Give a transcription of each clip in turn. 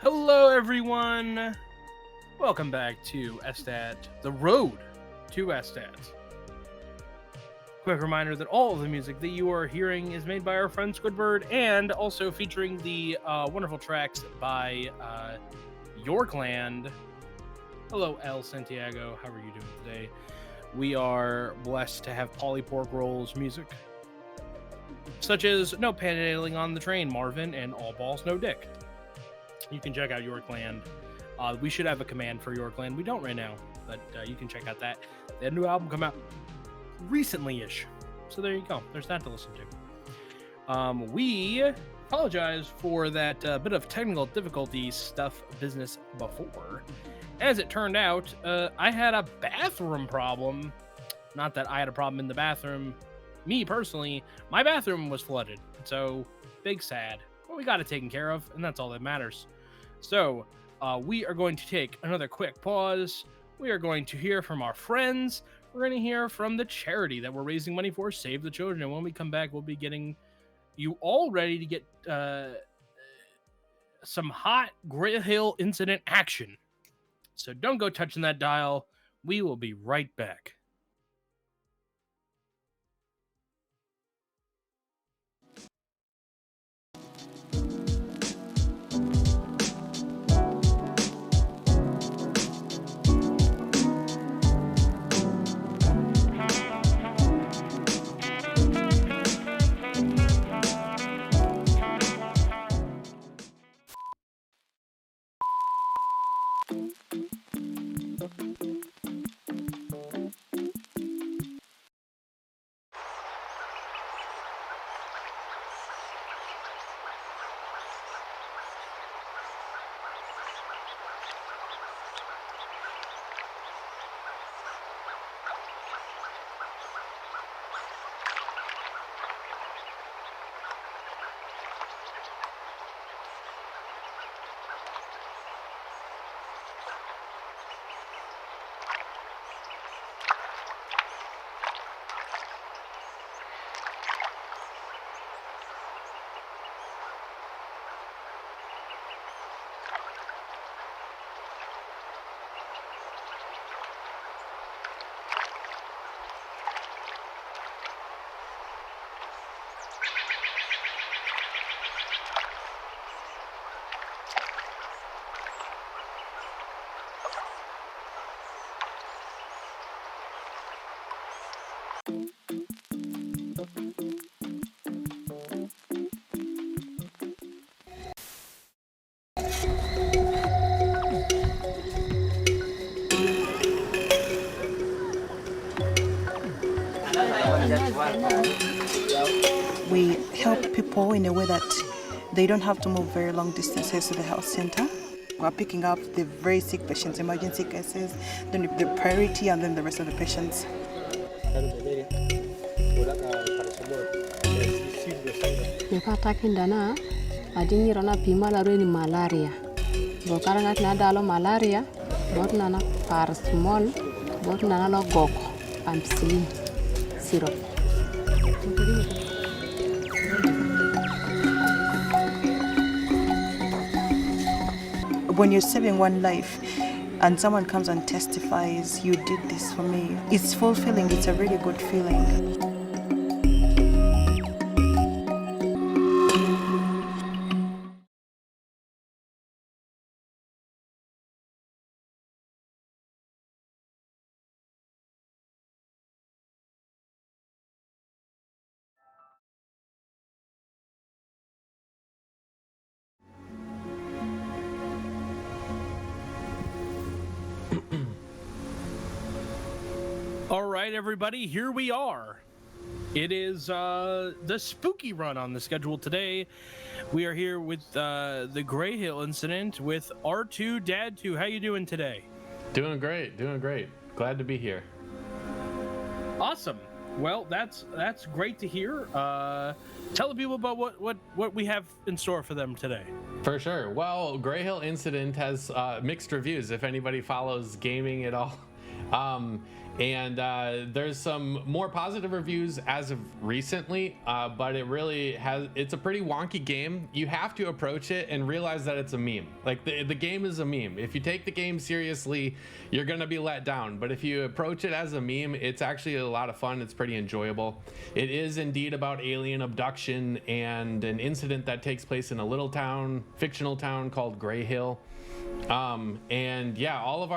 Hello, everyone. Welcome back to SDAT, the road to SDAT. Quick reminder that all of the music that you are hearing is made by our friend Squidward and also featuring the wonderful tracks by Yorkland. Hello, El Santiago. How are you doing today? We are blessed to have Polly Pork Rolls music, such as No Panhandling on the Train, Marvin, and All Balls, No Dick. You can check out Yorkland. We should have a command for Yorkland. We don't right now, but you can check out that. They had a new album come out recently-ish. So there you go. There's that to listen to. We apologize for that bit of technical difficulty stuff business before. As it turned out, I had a bathroom problem. Not that I had a problem in the bathroom. Me, personally, my bathroom was flooded. So, big sad. But we got it taken care of, and that's all that matters. So, we are going to take another quick pause. We are going to hear from our friends. We're going to hear from the charity that we're raising money for, Save the Children. And when we come back, we'll be getting you all ready to get some hot Greyhill incident action. So don't go touching that dial. We will be right back. We help people in a way that they don't have to move very long distances to the health center. We're picking up the very sick patients, emergency cases, then the priority, and then the rest of the patients. Malaria. Bokarangat na dalo malaria, bot nana paracetamol, bot nana lo gok, ampicillin syrup. When you're saving one life and someone comes and testifies, you did this for me, it's fulfilling, it's a really good feeling. All right, everybody, here we are. It is the spooky run on the schedule today. We are here with the Greyhill incident with R2 Dad 2. How you doing today? Doing great. Glad to be here. Awesome. Well, that's great to hear. Tell the people about what we have in store for them today. For sure. Well, Greyhill Incident has mixed reviews. If anybody follows gaming at all, There's some more positive reviews as of recently, but it's a pretty wonky game. You have to approach it and realize that it's a meme. Like the game is a meme. If you take the game seriously, you're gonna be let down. But if you approach it as a meme, it's actually a lot of fun. It's pretty enjoyable. It is indeed about alien abduction and an incident that takes place in a little town, fictional town called Greyhill. And yeah, all of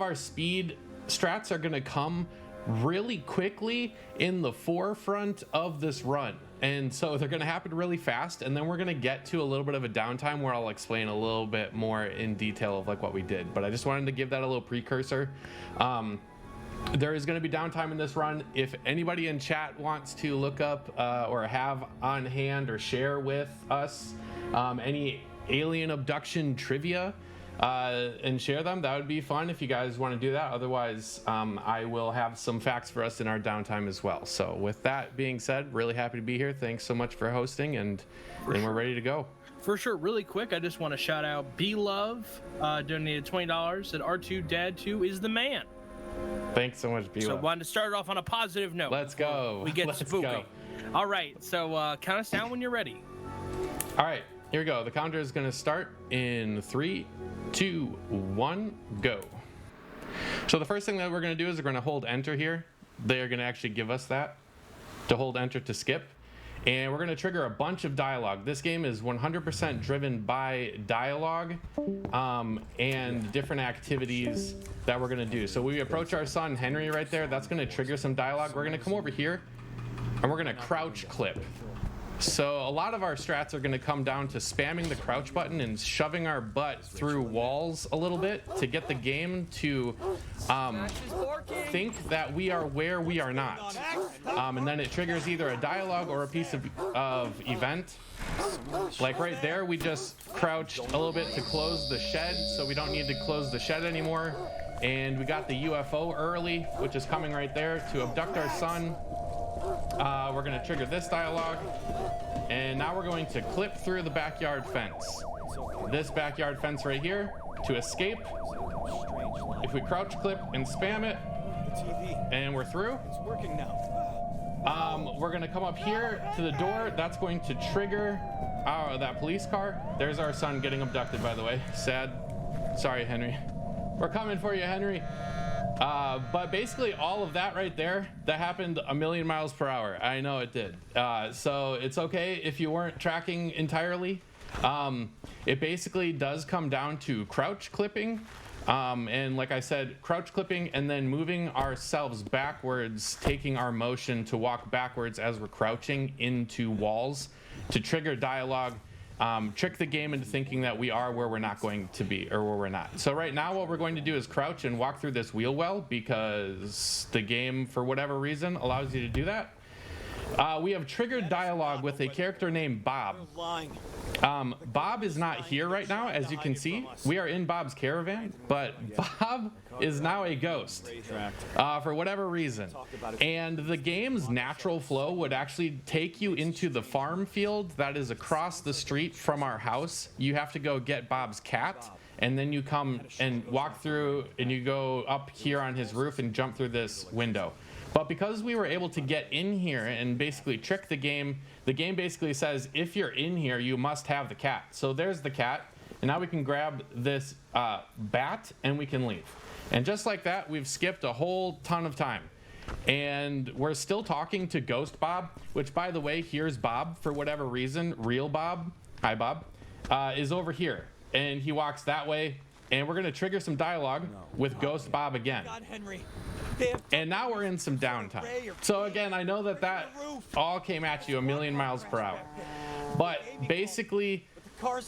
our speed strats are going to come really quickly in the forefront of this run, and so they're going to happen really fast, and then we're going to get to a little bit of a downtime where I'll explain a little bit more in detail of like what we did. But I just wanted to give that a little precursor. There is going to be downtime in this run. If anybody in chat wants to look up or have on hand or share with us any alien abduction trivia and share them, that would be fun if you guys want to do that. Otherwise, I will have some facts for us in our downtime as well. So with that being said, really happy to be here. Thanks so much for hosting, and we're ready to go. For sure. Really quick, I just want to shout out B-Love, donated $20, said R2 Dad 2 is the man. Thanks so much, B-Love. So wanted to start off on a positive note. Let's go. We get Let's spooky. go. All right, so count us down when you're ready. All right, here we go. The counter is going to start in 3, 2, 1, go. So the first thing that we're going to do is we're going to hold enter here. They're going to actually give us that to hold enter to skip. And we're going to trigger a bunch of dialogue. This game is 100% driven by dialogue and different activities that we're going to do. So we approach our son, Henry, right there. That's going to trigger some dialogue. We're going to come over here and we're going to crouch clip. So a lot of our strats are going to come down to spamming the crouch button and shoving our butt through walls a little bit to get the game to think that we are where we are not. And then it triggers either a dialogue or a piece of event. Like right there, we just crouched a little bit to close the shed, so we don't need to close the shed anymore. And we got the UFO early, which is coming right there to abduct our son. We're going to trigger this dialogue, and now we're going to clip through the backyard fence. This backyard fence right here to escape. If we crouch clip and spam it, and we're through. It's working now. We're going to come up here to the door. That's going to trigger that police car. There's our son getting abducted, by the way. Sad. Sorry, Henry. We're coming for you, Henry. But basically all of that right there, that happened a million miles per hour. I know it did. So it's okay if you weren't tracking entirely. It basically does come down to crouch clipping. And like I said, crouch clipping and then moving ourselves backwards, taking our motion to walk backwards as we're crouching into walls to trigger dialogue. Trick the game into thinking that we are where we're not going to be, or where we're not. So right now what we're going to do is crouch and walk through this wheel well, because the game, for whatever reason, allows you to do that. We have triggered dialogue with a character named Bob. Bob is not here right now, as you can see. We are in Bob's caravan, but Bob is now a ghost for whatever reason. And the game's natural flow would actually take you into the farm field that is across the street from our house. You have to go get Bob's cat, and then you come and walk through, and you go up here on his roof and jump through this window. But because we were able to get in here and basically trick the game basically says, if you're in here, you must have the cat. So there's the cat, and now we can grab this bat and we can leave. And just like that, we've skipped a whole ton of time. And we're still talking to Ghost Bob, which, by the way, here's Bob for whatever reason. Real Bob, hi Bob, is over here. And he walks that way, and we're going to trigger some dialogue with Ghost Bob again. God, Henry. And now we're in some downtime. So again, I know that all came at you a million miles per hour. But basically,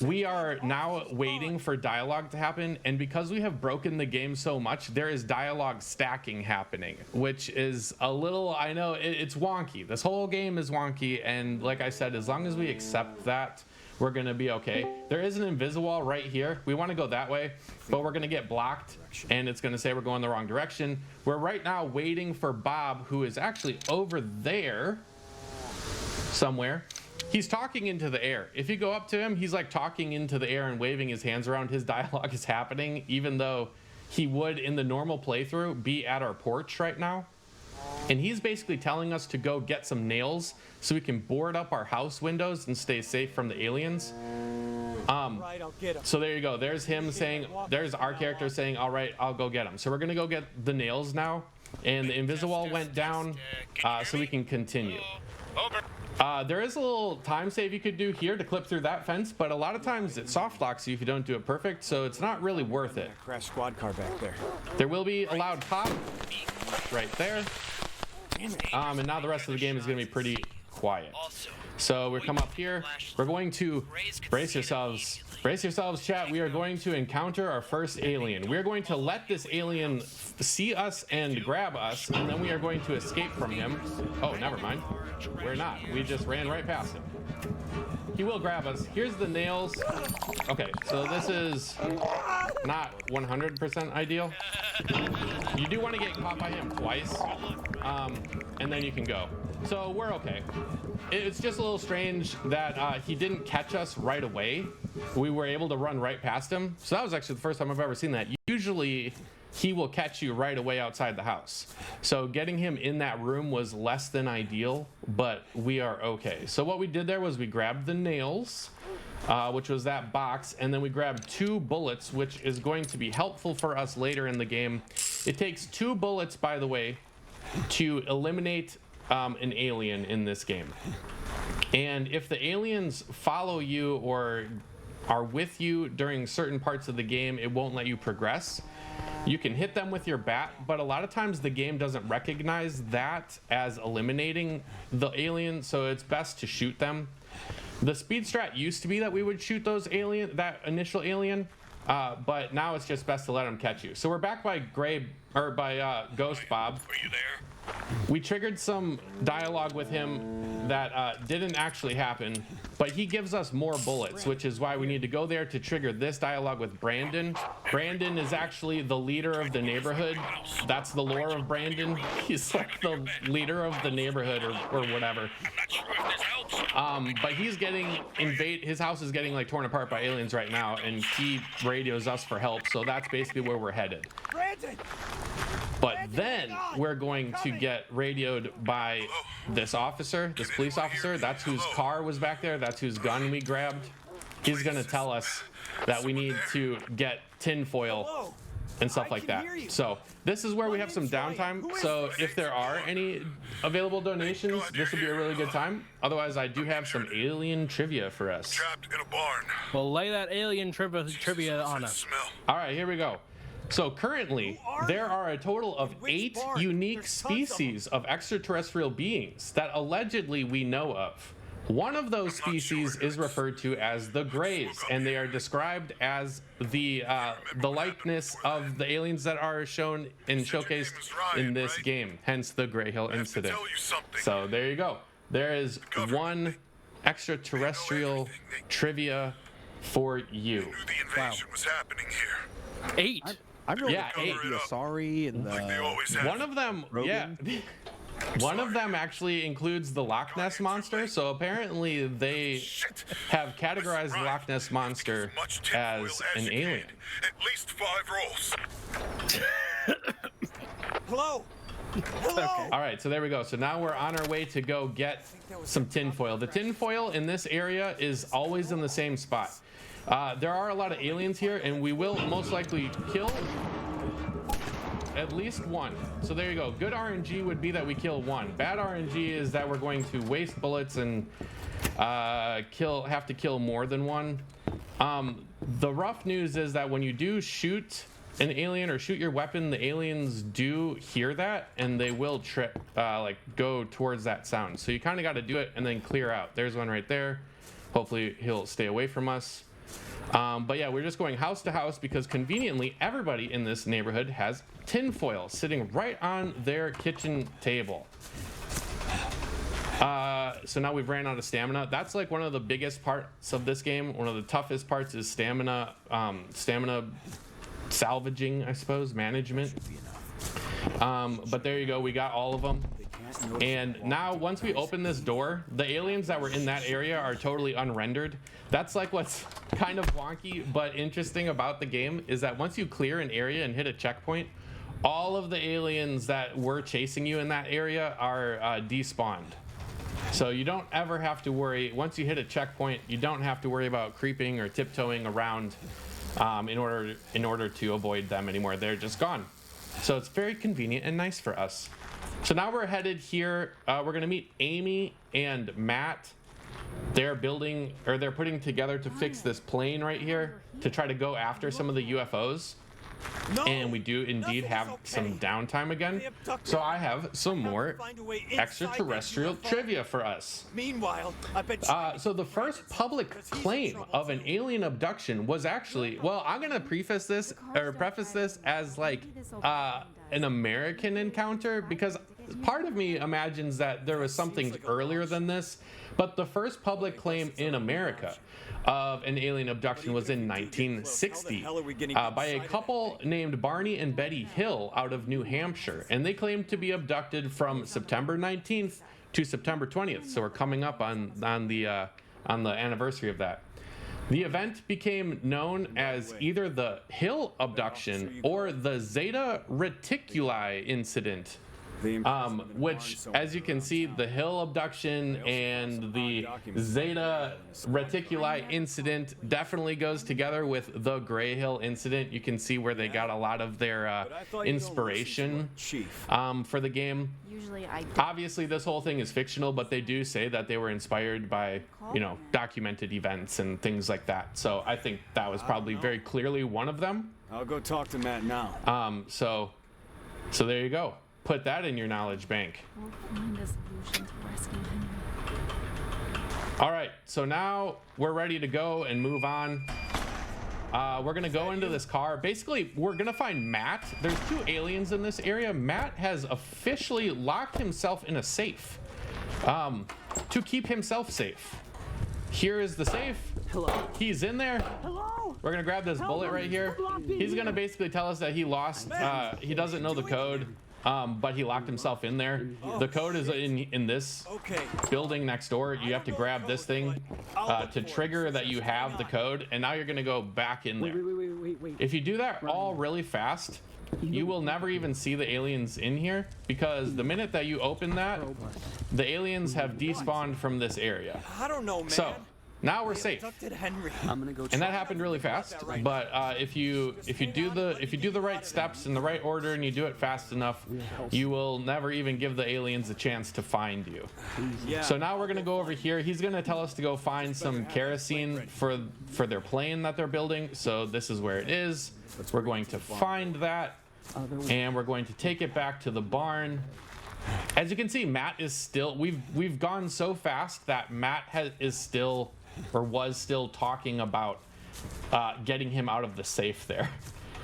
we are now waiting for dialogue to happen. And because we have broken the game so much, there is dialogue stacking happening, which is a little, I know it's wonky. This whole game is wonky. And like I said, as long as we accept that, we're gonna be okay. There is an invisible wall right here. We wanna go that way, but we're gonna get blocked and it's gonna say we're going the wrong direction. We're right now waiting for Bob, who is actually over there somewhere. He's talking into the air. If you go up to him, he's like talking into the air and waving his hands around. His dialogue is happening, even though he would in the normal playthrough be at our porch right now. And he's basically telling us to go get some nails so we can board up our house windows and stay safe from the aliens. Right, I'll get him. So there you go. There's him saying, there's our character saying, all right, I'll go get him. So we're going to go get the nails now. And the invisiwall went down so we can continue. There is a little time save you could do here to clip through that fence, but a lot of times it soft locks you if you don't do it perfect, so it's not really worth it. Crash squad car back there. There will be a loud pop right there. And now the rest of the game is going to be pretty quiet. So we come up here. We're going to brace yourselves, chat. We are going to encounter our first alien. We're going to let this alien see us and grab us, and then we are going to escape from him. Oh, never mind. We're not. We just ran right past him. He will grab us. Here's the nails. Okay, so this is not 100% ideal. You do want to get caught by him twice, and then you can go. So we're okay. It's just a little strange that he didn't catch us right away. We were able to run right past him. So that was actually the first time I've ever seen that. Usually he will catch you right away outside the house. So getting him in that room was less than ideal, but we are okay. So what we did there was we grabbed the nails, which was that box, and then we grabbed 2 bullets, which is going to be helpful for us later in the game. It takes 2 bullets, by the way, to eliminate an alien in this game. And if the aliens follow you or are with you during certain parts of the game, it won't let you progress. You can hit them with your bat, but a lot of times the game doesn't recognize that as eliminating the alien, so it's best to shoot them. The speed strat used to be that we would shoot that initial alien, but now it's just best to let them catch you. So we're back by Ghost Bob. Are you there? We triggered some dialogue with him that didn't actually happen, but he gives us more bullets, which is why we need to go there to trigger this dialogue with Brandon. Brandon is actually the leader of the neighborhood. That's the lore of Brandon. He's like the leader of the neighborhood or whatever. But he's getting his house is getting like torn apart by aliens right now, and he radios us for help, so that's basically where we're headed. Brandon! But then we're going to get radioed by this police officer. That's whose car was back there. That's whose gun we grabbed. He's going to tell us that we need to get tinfoil and stuff like that. So this is where we have some downtime. So if there are any available donations, this would be a really good time. Otherwise, I do have some alien trivia for us. Trapped in a barn. Well, lay that alien trivia on us. All right, here we go. So currently, there are a total of 8 unique species of extraterrestrial beings that allegedly we know of. One of those species is referred to as the Greys, and they are described as the likeness of the aliens that are shown and showcased in this game, hence the Greyhill incident. So there you go. There is one extraterrestrial trivia for you. Knew the invasion was happening here. 8. I'm really Yeah, the 8. Asari and Like they the always have. One of them, Rogan? yeah. One of them actually includes the Loch Ness Monster, so apparently they have categorized the Loch Ness Monster as an alien. At least 5 rolls. Hello. Hello. All right, so there we go. So now we're on our way to go get some tinfoil. The tinfoil in this area is always in the same spot. There are a lot of aliens here, and we will most likely kill at least one. So there you go. Good RNG would be that we kill one. Bad RNG is that we're going to waste bullets and have to kill more than one. The rough news is that when you do shoot an alien or shoot your weapon, the aliens do hear that, and they will go towards that sound. So you kind of got to do it and then clear out. There's one right there. Hopefully he'll stay away from us. But yeah, we're just going house to house because conveniently everybody in this neighborhood has tinfoil sitting right on their kitchen table. So now we've ran out of stamina. That's like one of the biggest parts of this game. One of the toughest parts is stamina salvaging, I suppose, management. But there you go. We got all of them. And now once we open this door, the aliens that were in that area are totally unrendered. That's like what's kind of wonky but interesting about the game, is that once you clear an area and hit a checkpoint, all of the aliens that were chasing you in that area are despawned. So you don't ever have to worry. Once you hit a checkpoint, you don't have to worry about creeping or tiptoeing around in order to avoid them anymore. They're just gone. So it's very convenient and nice for us. So now we're headed here. We're gonna meet Amy and Matt. They're putting together to fix this plane right here to try to go after some of the UFOs. And we do indeed have some downtime again. So I have some more extraterrestrial trivia for us. Meanwhile, I bet So the first public claim of an alien abduction was actually, well, I'm gonna preface this as like an American encounter, because part of me imagines that there was something earlier than this, but the first public claim in America of an alien abduction was in 1960 by a couple named Barney and Betty Hill out of New Hampshire, and they claimed to be abducted from September 19th to September 20th. So we're coming up on the anniversary of that. The event became known as either the Hill abduction or the Zeta Reticuli incident. Which, as you can see, the Hill abduction and the Zeta Reticuli incident definitely goes together with the Greyhill incident. You can see where they got a lot of their inspiration for the game. Obviously, this whole thing is fictional, but they do say that they were inspired by, you know, documented events and things like that. So I think that was probably very clearly one of them. I'll go talk to Matt now. So there you go. Put that in your knowledge bank. All right, so now we're ready to go and move on. We're gonna go into this car. Basically, we're gonna find Matt. There's 2 aliens in this area. Matt has officially locked himself in a safe to keep himself safe. Here is the safe. Hello. He's in there. Hello. We're gonna grab this bullet right here. He's gonna basically tell us that he lost, he doesn't know the code. But he locked himself in there. The code is in this building next door. You have to grab this thing to trigger that you have the code, and now you're gonna go back in there. Wait. If you do that all really fast, you will never even see the aliens in here, because the minute that you open that, the aliens have despawned from this area. I don't know, man. So now we're safe. I'm gonna go And that happened really fast. But if you do the right steps in the right order and you do it fast enough, you will never even give the aliens a chance to find you. So now we're gonna go over here. He's gonna tell us to go find some kerosene for their plane that they're building. So this is where it is. We're going to find that, and we're going to take it back to the barn. As you can see, Matt is still. We've gone so fast that Matt was still talking about getting him out of the safe there.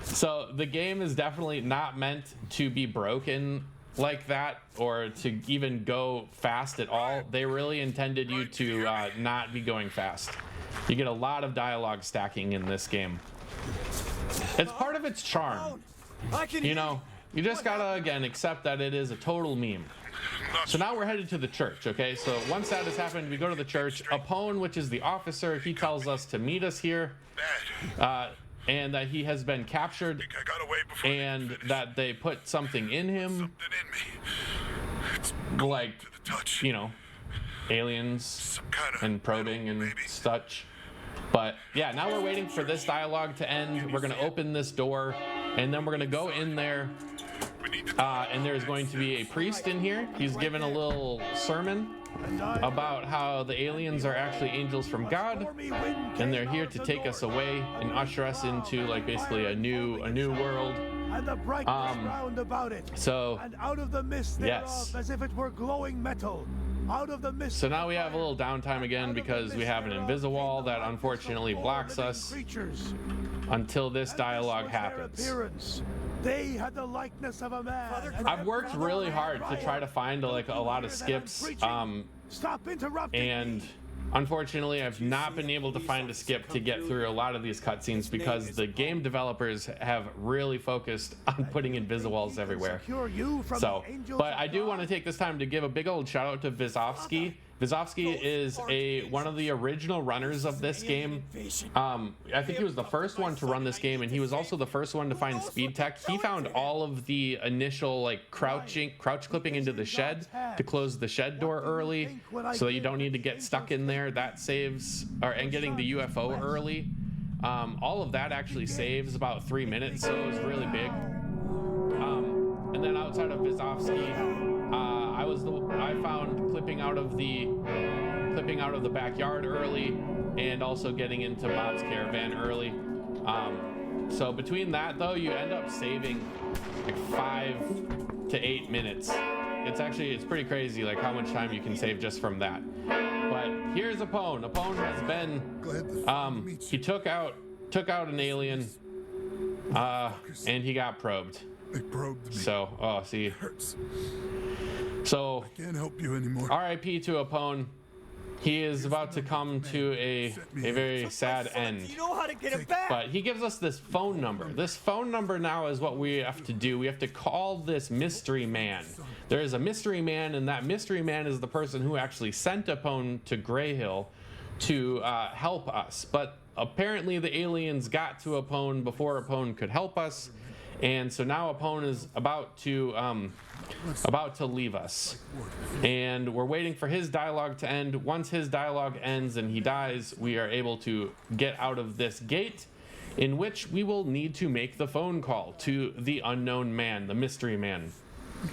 So the game is definitely not meant to be broken like that, or to even go fast at all. They really intended you to not be going fast. You get a lot of dialogue stacking in this game. It's part of its charm. You know, you just gotta, again, accept that it is a total meme. So now we're headed to the church, okay? So once that has happened, we go to the church. Apone, which is the officer, he tells us to meet us here, and that he has been captured, and that they put something in him, like, you know, aliens and probing and such. But yeah, now we're waiting for this dialogue to end. We're gonna open this door, and then we're gonna go in there. And there's going to be a priest in here. He's given a little sermon about how the aliens are actually angels from God, and they're here to take us away and usher us into, like, basically a new world. And the brightness round about it. So, and out of the mist thereof, yes. as if it were glowing metal. Out of the mist. So now we have a little downtime again because we have an invisiwall that unfortunately blocks us until this dialogue happens. They had the likeness of a man. I've worked really hard to try to find a lot of skips, Stop interrupting and unfortunately, I've not been able to find a skip to get through a lot of these cutscenes because the game developers have really focused on putting Invisimals everywhere. So, but I do want to take this time to give a big old shout out to Vizovsky. Vizovsky is one of the original runners of this game. I think he was the first one to run this game, and he was also the first one to find speed tech. He found all of the initial like crouch clipping into the shed to close the shed door early, so that you don't need to get stuck in there. That saves, and getting the UFO early. All of that actually saves about 3 minutes, so it was really big. And then outside of Vizovsky, I found clipping out of the backyard early, and also getting into Bob's caravan early. So between that though, you end up saving like 5 to 8 minutes. It's pretty crazy like how much time you can save just from that. But here's Apone. Apone has been he took out an alien, and he got probed. They probed me. So, see. It hurts. So, I can't help you anymore. RIP to Apone. He is about to come to a very sad end. You know how to get it back. But he gives us this phone number. This phone number now is what we have to do. We have to call this mystery man. There is a mystery man, and that mystery man is the person who actually sent Apone to Greyhill to help us. But apparently the aliens got to Apone before Apone could help us. And so now Apone is about to leave us, and we're waiting for his dialogue to end. Once his dialogue ends and he dies, we are able to get out of this gate, in which we will need to make the phone call to the unknown man, the mystery man.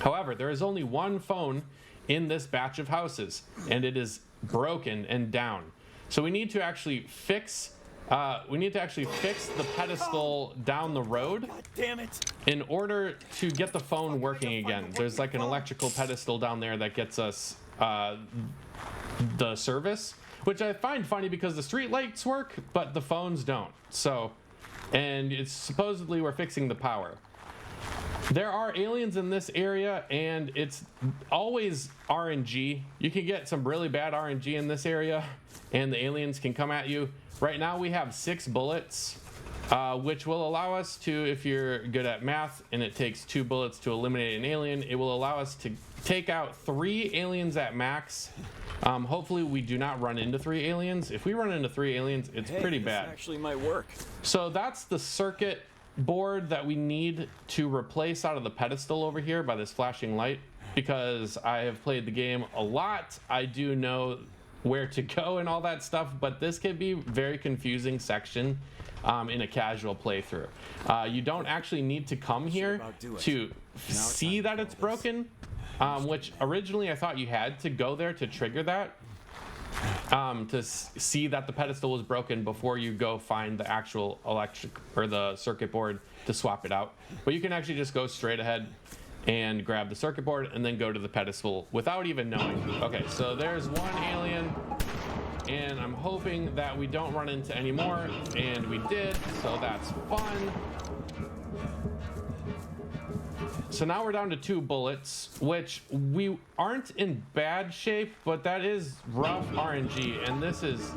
However, there is only one phone in this batch of houses, and it is broken and down. So we need to actually fix the pedestal down the road. God damn it. In order to get the phone working again. There's like an electrical pedestal down there that gets us the service, which I find funny because the street lights work, but the phones don't. So, and it's supposedly we're fixing the power. There are aliens in this area, and it's always RNG. You can get some really bad RNG in this area, and the aliens can come at you. Right now we have 6 bullets, which will allow us to, if you're good at math and it takes 2 bullets to eliminate an alien, it will allow us to take out 3 aliens at max. Hopefully we do not run into 3 aliens. If we run into 3 aliens, it's pretty bad. This actually might work. So that's the circuit board that we need to replace out of the pedestal over here by this flashing light. Because I have played the game a lot, I do know where to go and all that stuff, but this could be a very confusing section in a casual playthrough. You don't actually need to come here to see that it's broken, which originally I thought you had to go there to trigger that, to see that the pedestal was broken before you go find the actual electric or the circuit board to swap it out. But you can actually just go straight ahead and grab the circuit board and then go to the pedestal without even knowing. Okay, so there's one alien, and I'm hoping that we don't run into any more, and we did, so that's fun. So now we're down to 2 bullets, which we aren't in bad shape, but that is rough RNG, and this is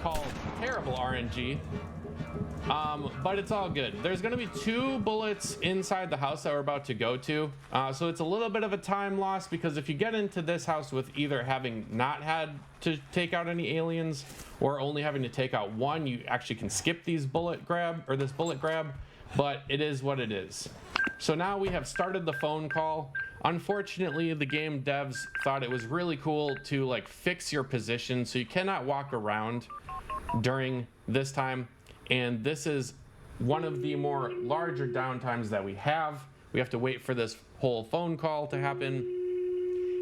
called terrible RNG. But it's all good. There's going to be 2 bullets inside the house that we're about to go to. So it's a little bit of a time loss, because if you get into this house with either having not had to take out any aliens or only having to take out 1, you actually can skip these bullet grab, but it is what it is. So now we have started the phone call. Unfortunately, the game devs thought it was really cool to like fix your position, so you cannot walk around during this time. And this is one of the more larger downtimes that we have. We have to wait for this whole phone call to happen.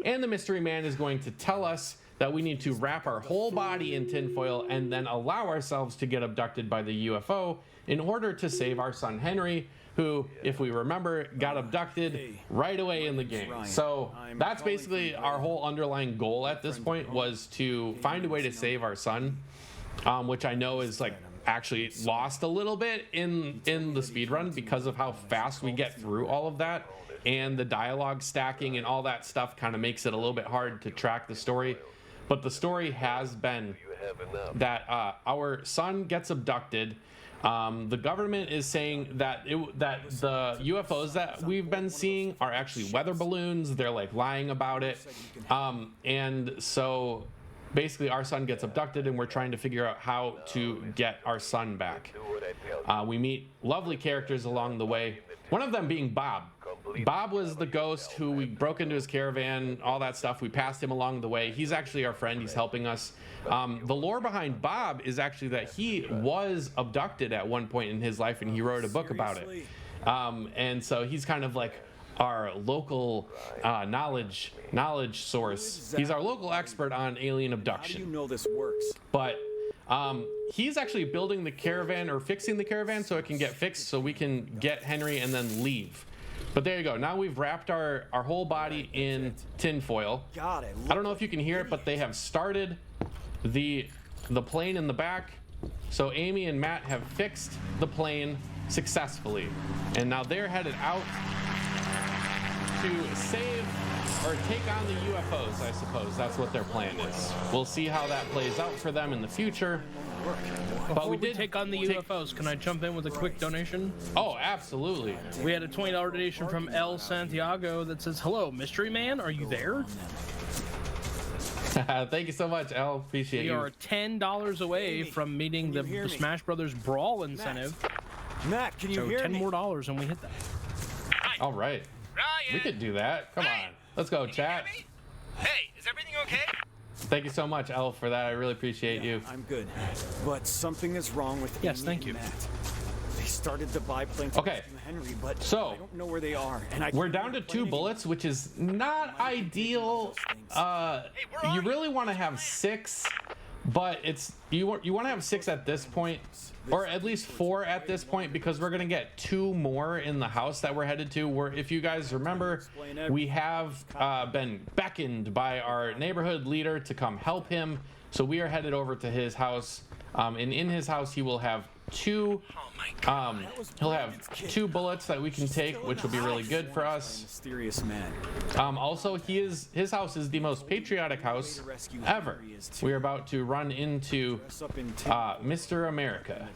And the mystery man is going to tell us that we need to wrap our whole body in tinfoil and then allow ourselves to get abducted by the UFO in order to save our son Henry, who, if we remember, got abducted right away in the game. So that's basically our whole underlying goal at this point, was to find a way to save our son, which I know is like actually lost a little bit in the speedrun because of how fast we get through all of that, and the dialogue stacking and all that stuff kind of makes it a little bit hard to track the story. but the story has been that our son gets abducted. The government is saying that the UFOs that we've been seeing are actually weather balloons. They're like lying about it. And so basically our son gets abducted and we're trying to figure out how to get our son back. We meet lovely characters along the way. One of them being Bob. Bob was the ghost who we broke into his caravan, all that stuff. We passed him along the way. He's actually our friend. He's helping us. The lore behind Bob is actually that he was abducted at one point in his life and he wrote a book about it. And so he's kind of like our local knowledge source. He's our local expert on alien abduction. How do you know this works? But he's actually building the caravan or fixing the caravan so it can get fixed so we can get Henry and then leave. But there you go. Now we've wrapped our whole body in tinfoil. God, I don't know if you can hear it, but they have started the plane in the back. So Amy and Matt have fixed the plane successfully. And now they're headed out to save or take on the UFOs, I suppose. That's what their plan is. We'll see how that plays out for them in the future. But we did take on the UFOs. Can I jump in with a quick donation? Oh, absolutely. We had a $20 donation from El Santiago that says, "Hello, Mystery Man, are you there?" Thank you so much, El. Appreciate you. We are $10 away from meeting the Smash Brothers Brawl incentive. Matt, can you So hear 10 me? more dollars and we hit that. All right. Ryan! We could do that. Come on. Let's go, chat. Can you hear me? Hey, is everything okay? Thank you so much, El, for that. I really appreciate you. I'm good, but something is wrong with Yes, Amy thank and you. Matt. They started to buy planes Okay. from Henry, but So, I don't know where they are. And We're down to 2 bullets, which is not ideal. You really want to have 6, but it's you want to have 6 at this point, or at least 4 at this point, because we're gonna get 2 more in the house that we're headed to. Where, if you guys remember, we have been beckoned by our neighborhood leader to come help him. So we are headed over to his house, and in his house he will have 2. He'll have 2 bullets that we can take, which will be really good for us. Mysterious man. Also, his house is the most patriotic house ever. We are about to run into Mr. America.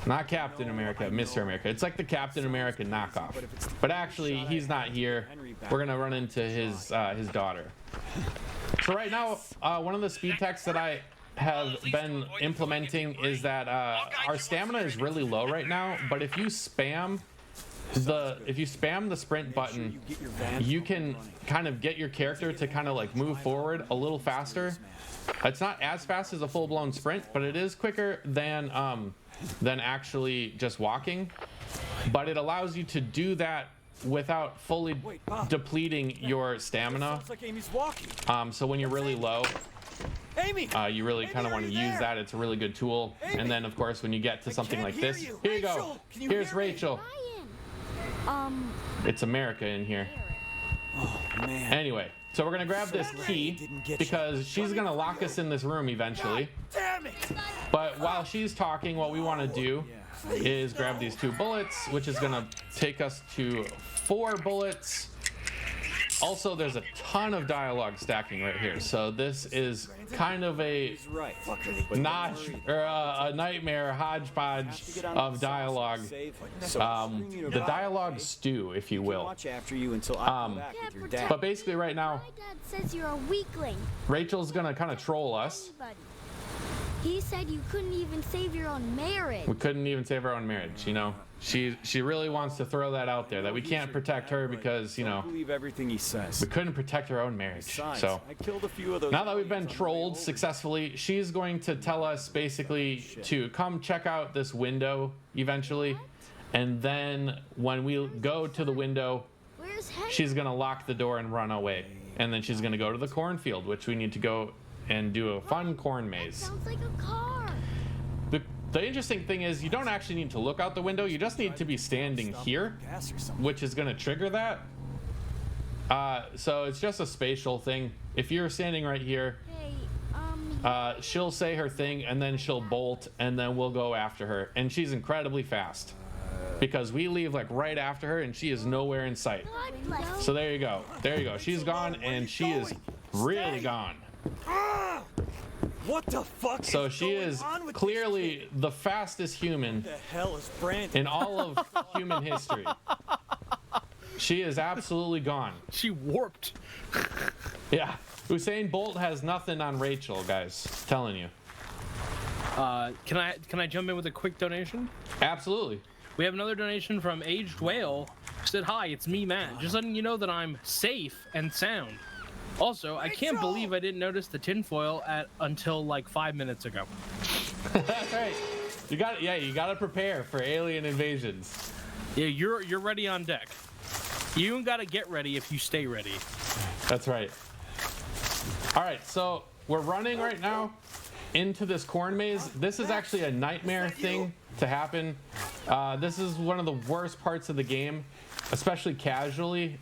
Not Captain America, Mr. America. It's like the Captain America knockoff. But actually, he's not here. We're gonna run into his daughter. So right now, one of the speed texts that I have been implementing is that our stamina is really low right now, but if you spam the sprint button, you can kind of get your character to kind of like move forward a little faster. It's not as fast as a full-blown sprint, but it is quicker than actually just walking. But it allows you to do that without fully depleting your stamina. Sounds like Amy's walking. So when you're really low, Amy! you really kind of want to use that. It's a really good tool. And then, of course, when you get to something like this, here you go. Here's Rachel. It's America in here. Oh, man. Anyway, so we're gonna grab this key because she's gonna lock us in this room eventually. Damn it! But while she's talking, what we want to do is grab these 2 bullets, which is gonna take us to 4 bullets. Also, there's a ton of dialogue stacking right here, so this is kind of a a nightmare hodgepodge of dialogue. The dialogue stew, if you will. But basically, right now, My dad says you're a weakling. Rachel's gonna kind of troll us. He said you couldn't even save your own marriage. We couldn't even save our own marriage, you know. She really wants to throw that out there, that we can't protect her because, you know, believe everything he says. we couldn't protect our own marriage. So I killed a few of those. now that we've been trolled successfully, she's going to tell us basically to come check out this window eventually. And then when we go to the window, Where's Henry? she's gonna lock the door and run away. And then she's gonna go to the cornfield, which we need to go and do a fun corn maze. Sounds like a car. The interesting thing is you don't actually need to look out the window. You just need to be standing here, which is going to trigger that. So it's just a spatial thing. If you're standing right here, Hey, she'll say her thing and then she'll bolt and then we'll go after her. And she's incredibly fast because we leave like right after her and she is nowhere in sight. God bless. So there you go. There you go. She's gone and she is really gone. What the fuck? So she is clearly the fastest human What the hell is Brandon? in all of human history. She is absolutely gone. She warped. Yeah. Usain Bolt has nothing on Rachel, guys. Telling you. Can I jump in with a quick donation? Absolutely. We have another donation from Aged Whale. Who said, "Hi, it's me, Matt. Just letting you know that I'm safe and sound. Also, I can't believe I didn't notice the tinfoil until like 5 minutes ago." That's right. You got to prepare for alien invasions. Yeah, you're ready on deck. You don't gotta get ready if you stay ready. That's right. All right, so we're running right now into this corn maze. This is actually a nightmare thing to happen. This is one of the worst parts of the game, especially casually.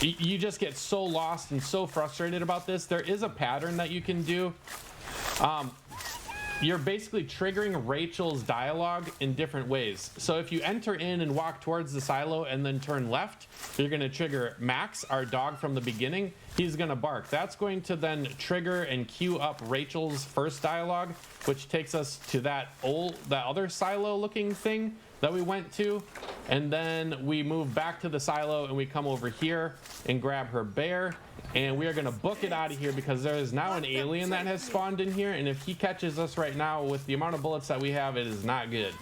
You just get so lost and so frustrated about this. There is a pattern that you can do. You're basically triggering Rachel's dialogue in different ways. So if you enter in and walk towards the silo and then turn left, you're going to trigger Max, our dog from the beginning. He's going to bark. That's going to then trigger and queue up Rachel's first dialogue, which takes us to that other silo looking thing that we went to. And then we move back to the silo and we come over here and grab her bear. And we are going to book it out of here because there is now an alien that has spawned in here. And if he catches us right now with the amount of bullets that we have, it is not good.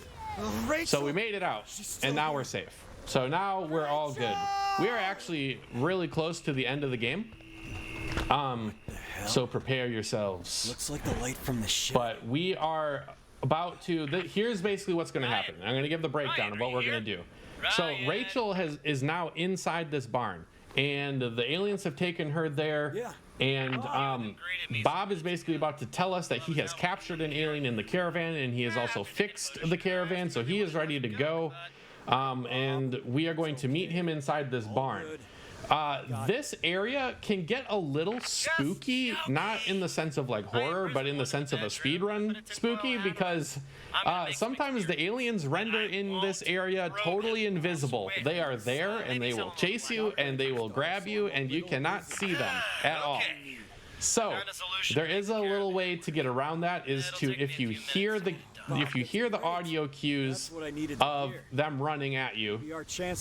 So we made it out and now we're safe. So now we're all good. We are actually really close to the end of the game. So prepare yourselves. Looks like the light from the ship. But we are about to, here's basically what's going to happen. I'm going to give the breakdown of what we're going to do. So Rachel is now inside this barn. And the aliens have taken her there. Yeah. And Bob is basically about to tell us that he has captured an alien in the caravan, and he has also fixed the caravan, so he is ready to go. And we are going to meet him inside this barn. This area can get a little spooky, not in the sense of like horror, but in the sense of a speedrun spooky, because sometimes the aliens render in this area totally invisible. They are there and they will chase you and they will grab you and you cannot see them at all. So there is a little way to get around that, is to, if you hear the audio cues of them running at you,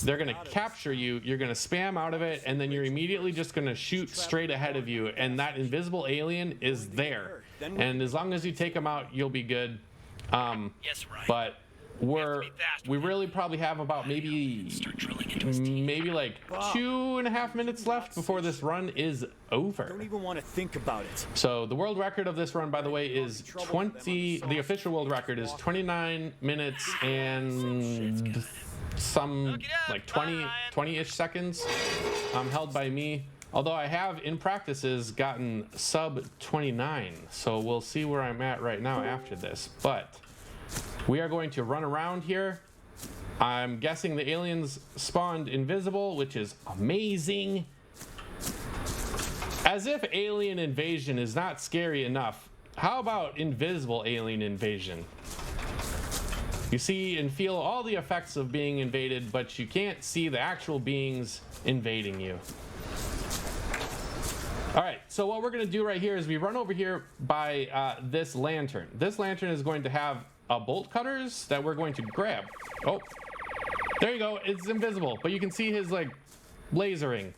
they're going to capture you, you're going to spam out of it, and then you're immediately just going to shoot straight ahead of you, and that invisible alien is there. And as long as you take them out, you'll be good. But we really probably have about maybe like 2.5 minutes left before this run is over. I don't even want to think about it. So the world record of this run, by the way, is the official world record is 29 minutes and some like 20-ish seconds, held by me. Although I have in practices gotten sub 29, so we'll see where I'm at right now after this. But we are going to run around here. I'm guessing the aliens spawned invisible, which is amazing. As if alien invasion is not scary enough, how about invisible alien invasion? You see and feel all the effects of being invaded, but you can't see the actual beings invading you. All right, so what we're going to do right here is we run over here by this lantern. This lantern is going to have bolt cutters that we're going to grab. Oh, there you go. It's invisible, but you can see his like lasering.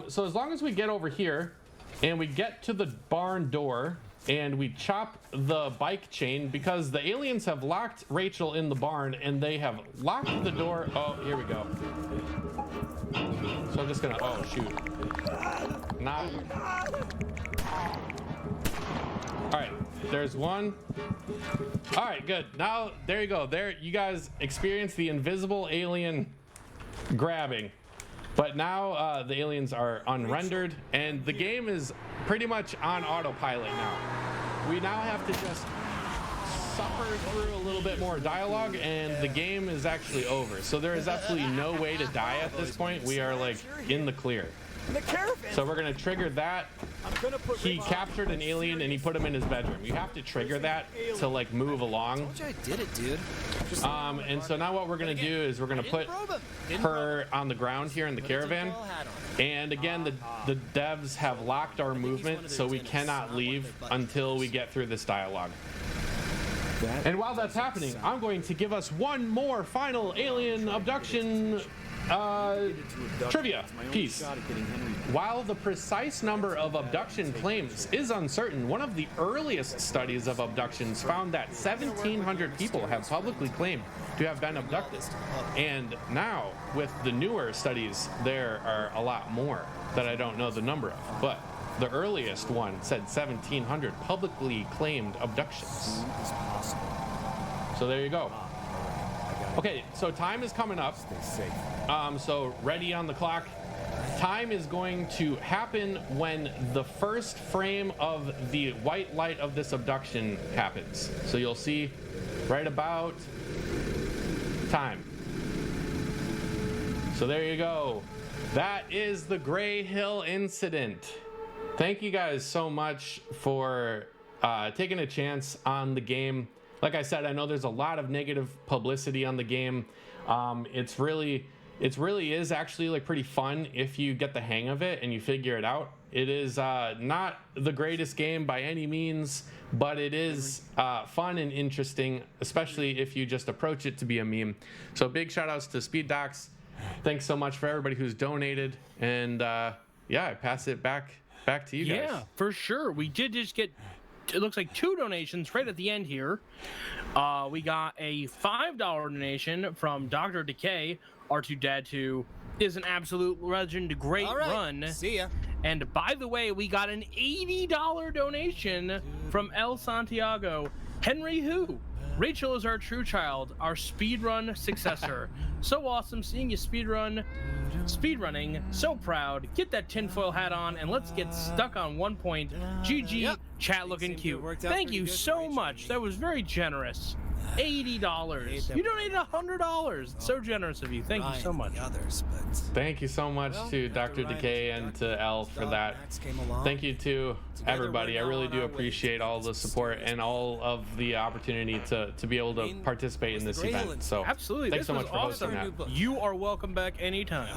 So as long as we get over here and we get to the barn door and we chop the bike chain, because the aliens have locked Rachel in the barn and they have locked the door. Oh, here we go. So I'm just gonna, oh shoot. Not. All right, there's one. All right, good. Now, there you go. There, you guys experience the invisible alien grabbing. But now the aliens are unrendered, and the game is pretty much on autopilot now. We now have to just suffer through a little bit more dialogue, and the game is actually over. So there is absolutely no way to die at this point. We are like in the clear. So we're gonna trigger that. He captured an alien and he put him in his bedroom. You have to trigger that to like move along. I did it, dude. And so now what we're gonna do is we're gonna put her on the ground here in the caravan, And again, the devs have locked our movement, so we cannot leave until we get through this dialogue. And while that's happening, I'm going to give us one more final alien abduction trivia piece. While the precise number of abduction claims is uncertain, one of the earliest studies of abductions found that 1,700 people have publicly claimed to have been abducted. And now, with the newer studies, there are a lot more that I don't know the number of. But the earliest one said 1,700 publicly claimed abductions. So there you go. Okay, so time is coming up. So ready on the clock. Time is going to happen when the first frame of the white light of this abduction happens. So you'll see right about time. So there you go. That is the Greyhill incident. Thank you guys so much for taking a chance on the game. Like I said, I know there's a lot of negative publicity on the game. It really is actually like pretty fun if you get the hang of it and you figure it out. It is not the greatest game by any means, but it is fun and interesting, especially if you just approach it to be a meme. So big shout outs to Speed Docs. Thanks so much for everybody who's donated. And yeah, I pass it back to you guys. Yeah, for sure. We did just get, it looks like 2 donations right at the end here. We got a $5 donation from Dr. Decay. R2 Dad 2 is an absolute legend. Great run. See ya. And by the way, we got an $80 donation from El Santiago. Henry who? Rachel is our true child, our speedrun successor. So awesome seeing you speedrunning. So proud. Get that tinfoil hat on and let's get stuck on 1 point. GG, Yep. Chat looking cute. Worked out Thank pretty you good so for much. That was very generous. $80. You donated $100. So generous of you. Thank you so much. Thank you so much to Dr. Decay and to Elle for that. Thank you to everybody. I really do appreciate all the support and all of the opportunity to be able to participate in this event. So Absolutely. thanks so much for hosting awesome. that. You are welcome back anytime.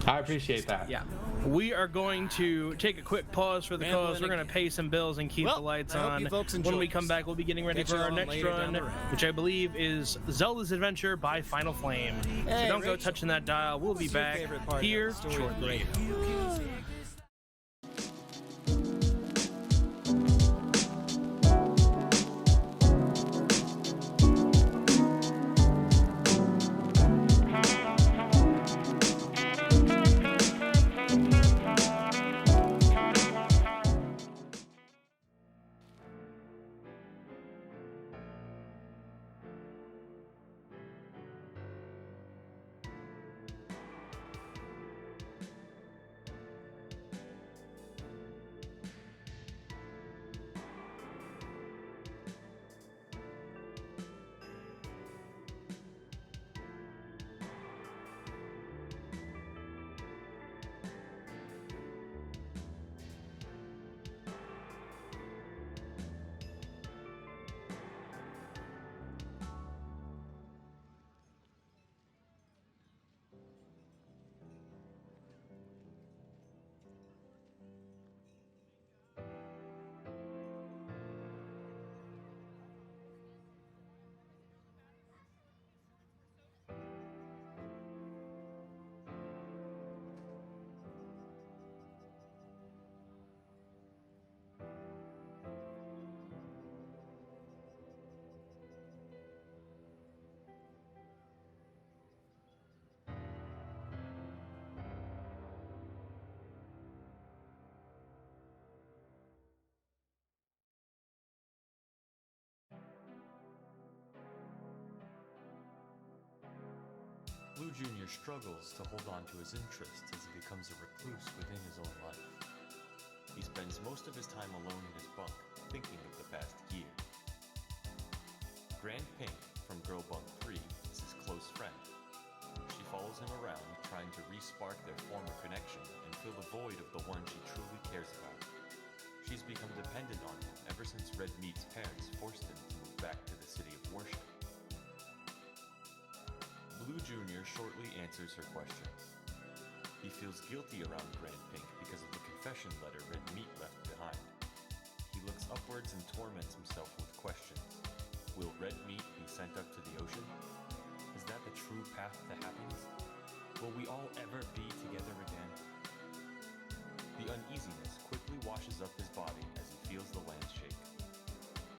I appreciate that. Yeah. We are going to take a quick pause for the cause. We're going to pay some bills and keep the lights on. When we come back, we'll be getting ready for our next run, which I believe is Zelda's Adventure by Final Flame. So don't go touching that dial. We'll be back here shortly. Blue Jr. struggles to hold on to his interests as he becomes a recluse within his own life. He spends most of his time alone in his bunk, thinking of the past year. Grand Pink from Girl Bunk 3 is his close friend. She follows him around, trying to re-spark their former connection and fill the void of the one she truly cares about. She's become dependent on him ever since Red Meat's parents forced him to move back to the city of worship. Blue Jr. shortly answers her questions. He feels guilty around Grand Pink because of the confession letter Red Meat left behind. He looks upwards and torments himself with questions. Will Red Meat be sent up to the ocean? Is that the true path to happiness? Will we all ever be together again? The uneasiness quickly washes up his